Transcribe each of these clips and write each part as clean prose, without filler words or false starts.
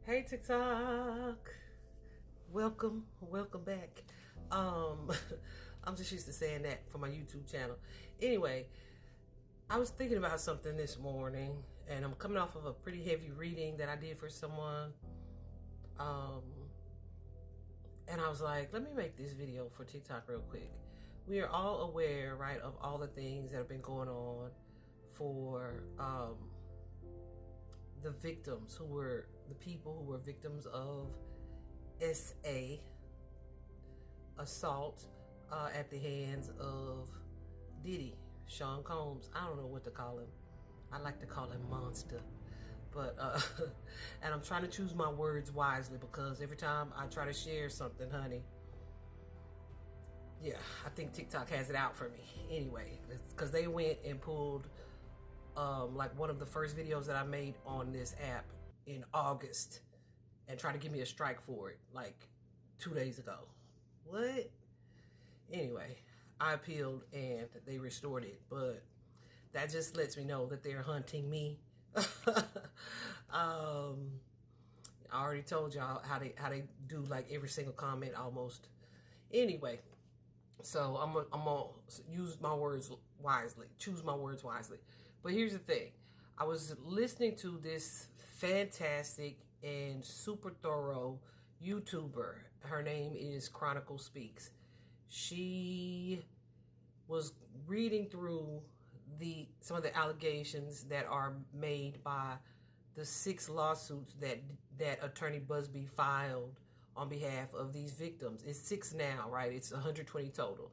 Hey TikTok, welcome back. I'm just used to saying that for my YouTube channel. Anyway, I was thinking about something this morning, and I'm coming off of a pretty heavy reading that I did for someone. Um, and I was like, let me make this video for TikTok real quick. We are all aware, right, of all the things that have been going on for the victims who were the people who were victims of SA assault at the hands of Diddy, Sean Combs. I don't know what to call him. I like to call him Monster. But, and I'm trying to choose my words wisely because every time I try to share something, honey, yeah, I think TikTok has it out for me. Anyway, because they went and pulled like one of the first videos that I made on this app in August and tried to give me a strike for it like 2 days ago. What? Anyway, I appealed and they restored it, but that just lets me know that they're hunting me. I already told y'all how they do like every single comment almost. Anyway, so I'm gonna use my words wisely, choose my words wisely. But here's the thing. I was listening to this fantastic and super thorough YouTuber. Her name is Chronicle Speaks. She was reading through some of the allegations that are made by the 6 lawsuits that Attorney Busby filed on behalf of these victims. It's 6 now, right? It's 120 total.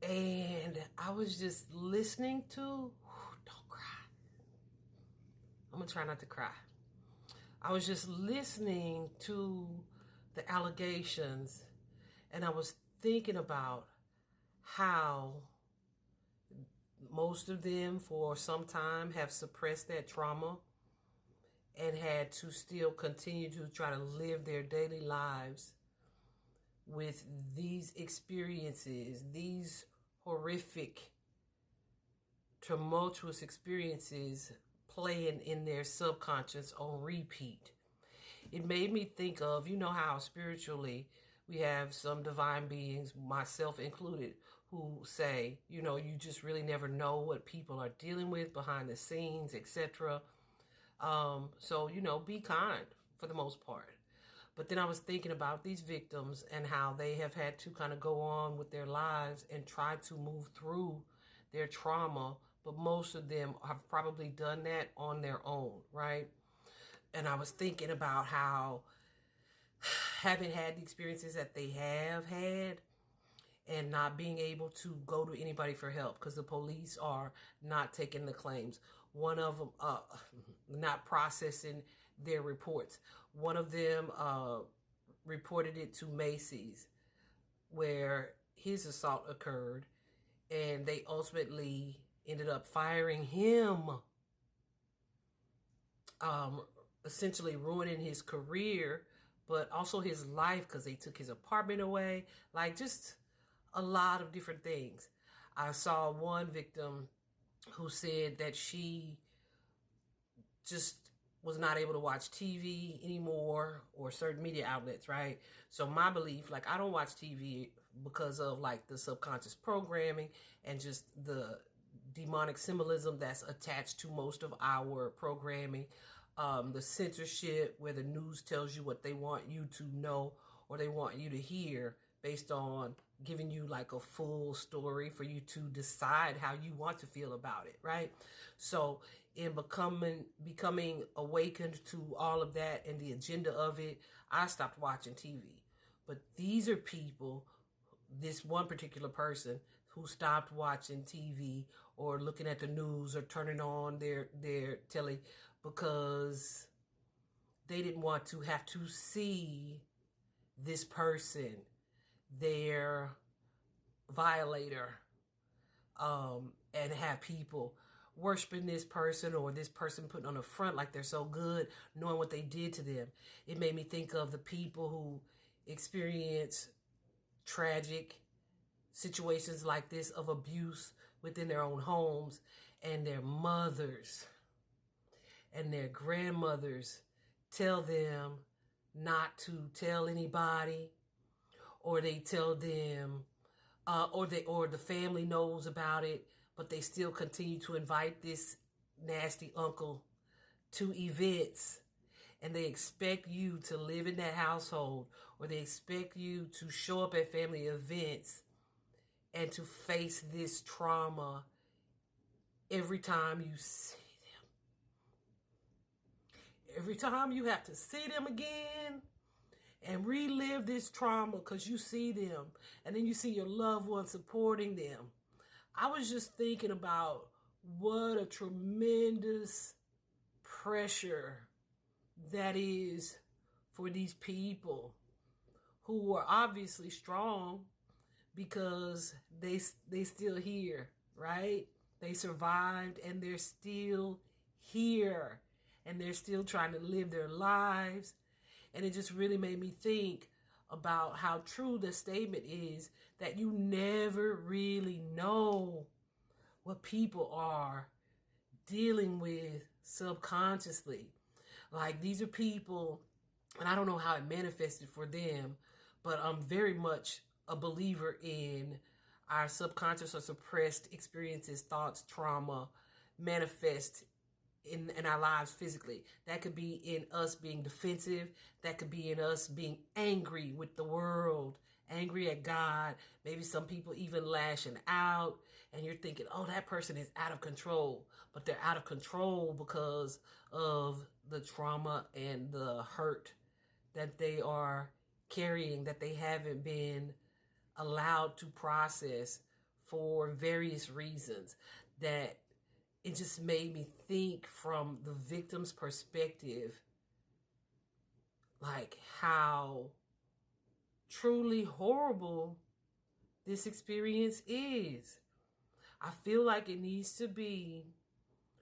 And I was just listening to, don't cry. I'm gonna try not to cry. I was just listening to the allegations and I was thinking about how most of them for some time have suppressed that trauma and had to still continue to try to live their daily lives with these experiences, these horrific, tumultuous experiences playing in their subconscious on repeat. It made me think of, you know how spiritually we have some divine beings, myself included, who say, you know, you just really never know what people are dealing with behind the scenes, etc. So, you know, be kind for the most part. But then I was thinking about these victims and how they have had to kind of go on with their lives and try to move through their trauma. But most of them have probably done that on their own, right? And I was thinking about how having had the experiences that they have had and not being able to go to anybody for help because the police are not taking the claims. One of them not processing their reports. One of them reported it to Macy's where his assault occurred, and they ultimately ended up firing him, essentially ruining his career, but also his life because they took his apartment away. Like, just a lot of different things. I saw one victim who said that she just was not able to watch TV anymore or certain media outlets, right? So my belief, like, I don't watch TV because of like the subconscious programming and just the demonic symbolism that's attached to most of our programming. The censorship where the news tells you what they want you to know or they want you to hear based on giving you like a full story for you to decide how you want to feel about it, right? So in becoming awakened to all of that and the agenda of it, I stopped watching TV. But these are people, this one particular person who stopped watching TV or looking at the news or turning on their telly because they didn't want to have to see this person, their violator, and have people worshiping this person or this person putting on the front like they're so good, knowing what they did to them. It made me think of the people who experience tragic situations like this of abuse within their own homes, and their mothers and their grandmothers tell them not to tell anybody, or they tell them, or the family knows about it, but they still continue to invite this nasty uncle to events, and they expect you to live in that household, or they expect you to show up at family events and to face this trauma every time you see them. Every time you have to see them again and relive this trauma because you see them, and then you see your loved one supporting them. I was just thinking about what a tremendous pressure that is for these people who are obviously strong because they still here, right? They survived and they're still here and they're still trying to live their lives. And it just really made me think about how true the statement is that you never really know what people are dealing with subconsciously. Like, these are people, and I don't know how it manifested for them, but I'm very much a believer in our subconscious or suppressed experiences, thoughts, trauma manifest in our lives physically. That could be in us being defensive. That could be in us being angry with the world, angry at God. Maybe some people even lashing out, and you're thinking, oh, that person is out of control. But they're out of control because of the trauma and the hurt that they are carrying, that they haven't been allowed to process for various reasons. That it just made me think from the victim's perspective, like how truly horrible this experience is. I feel like it needs to be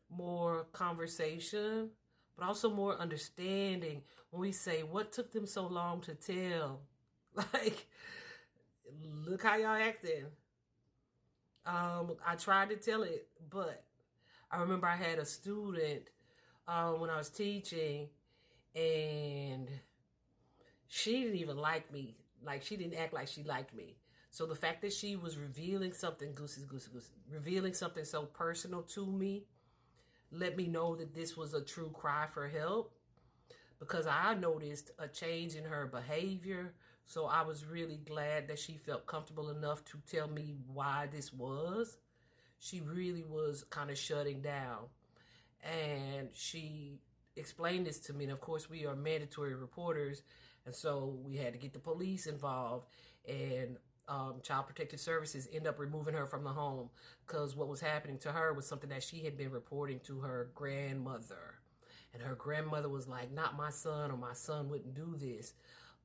more conversation, but also more understanding when we say, what took them so long to tell? Like, look how y'all acting. I tried to tell it, but I remember I had a student when I was teaching, and she didn't even like me. Like, she didn't act like she liked me. So the fact that she was revealing something, revealing something so personal to me, let me know that this was a true cry for help, because I noticed a change in her behavior. So I was really glad that she felt comfortable enough to tell me why this was. She really was kind of shutting down, and she explained this to me. And of course, we are mandatory reporters, and so we had to get the police involved, and Child Protective Services end up removing her from the home because what was happening to her was something that she had been reporting to her grandmother. And her grandmother was like, not my son, or my son wouldn't do this.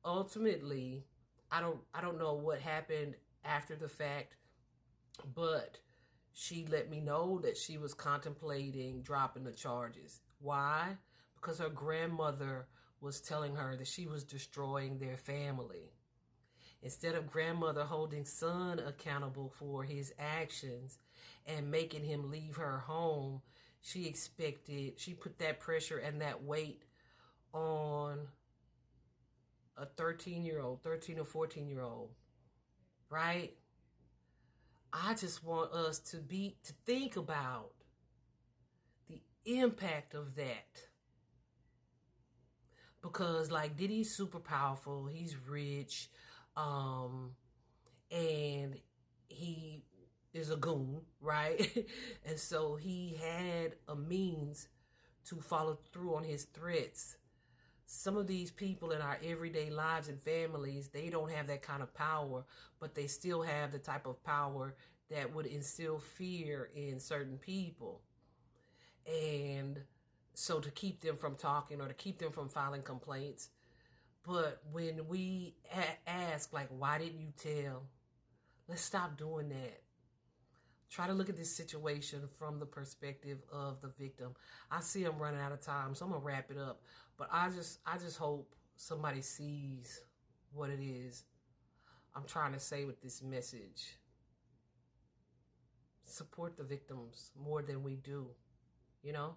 Ultimately, I don't know what happened after the fact, but she let me know that she was contemplating dropping the charges. Why? Because her grandmother was telling her that she was destroying their family. Instead of grandmother holding son accountable for his actions and making him leave her home, she put that pressure and that weight on a 13 or 14-year-old, right? I just want us to think about the impact of that. Because, like, Diddy's super powerful, he's rich, and he is a goon, right? And so he had a means to follow through on his threats. Some of these people in our everyday lives and families, they don't have that kind of power, but they still have the type of power that would instill fear in certain people. And so to keep them from talking or to keep them from filing complaints. But when we ask, like, why didn't you tell? Let's stop doing that. Try to look at this situation from the perspective of the victim. I see I'm running out of time, so I'm gonna wrap it up. But I just hope somebody sees what it is I'm trying to say with this message. Support the victims more than we do, you know?